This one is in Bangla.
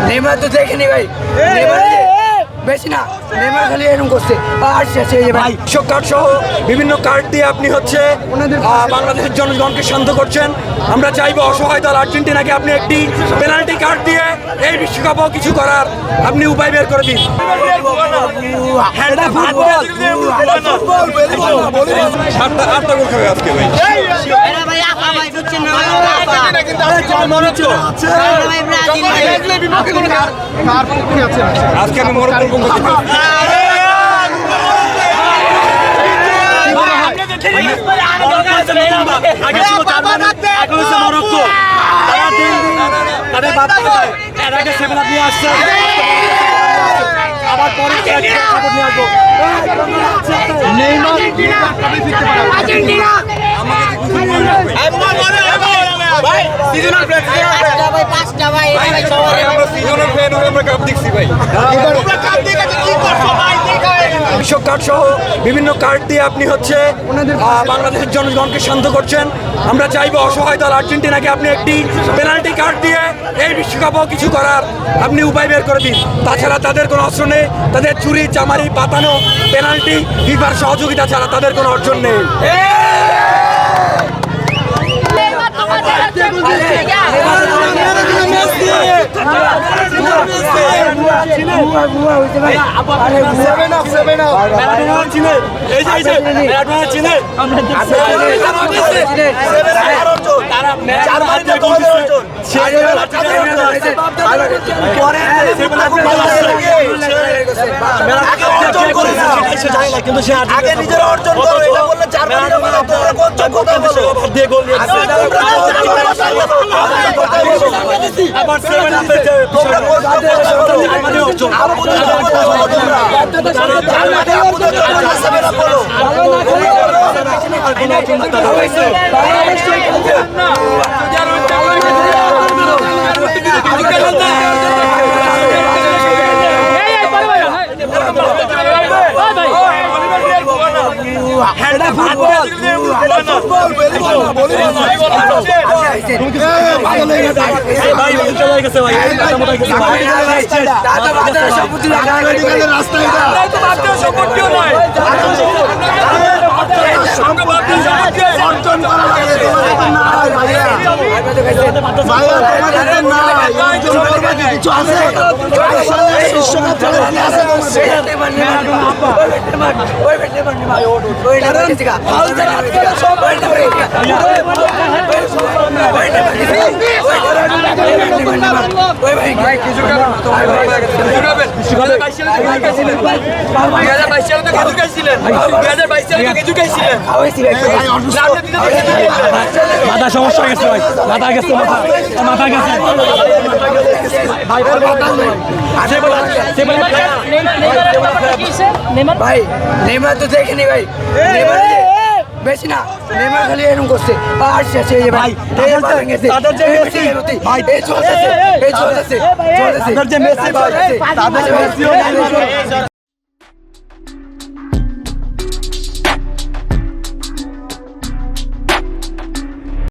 নেইমার তো দেখিনি ভাই, বেশি না, নেইমার খালি এরকম করছে আর শেষে ভাই কার্ড সহ বিভিন্ন কার্ড দিয়ে আপনি হচ্ছে বাংলাদেশের জনগণকে শান্ত করছেন। আমরা চাইবো অসহায় দল আর্জেন্টিনাকে আপনি একটি পেনাল্টি কার্ড দিয়ে এই বিশ্বকাপও কিছু করার আপনি উপায় বের করে দিন। আজকে আমি মরক্কোর পক্ষ থেকে আবার পরে কার্ড সহ বিভিন্ন কার্ড দিয়ে আপনি হচ্ছে বাংলাদেশের জনগণকে শান্ত করছেন। আমরা চাইবো অসহায় দল আর্জেন্টিনাকে আপনি একটি পেনাল্টি কার্ড দিয়ে এই বিশ্বকাপও কিছু করার আপনি উপায় বের করে দিন। তাছাড়া তাদের কোনো অস্ত্র নেই, তাদের চুরি চামারি পাতানো পেনাল্টি ফিফার সহযোগিতা ছাড়া তাদের কোনো অর্জন নেই। কিন্তু সে আগে নিজের অর্জন করে এটা বললে দিয়ে গোল মাথা সমস্যা গেছে ভাই, মাথা গেছে, মাথা গেছে ভাই। নেইমার তো দেখিনি ভাই, বেশি না, নেইমার খালি এরকম করছে আর শেষে ভাই তাদের যে মেসি ভাই চলতেছে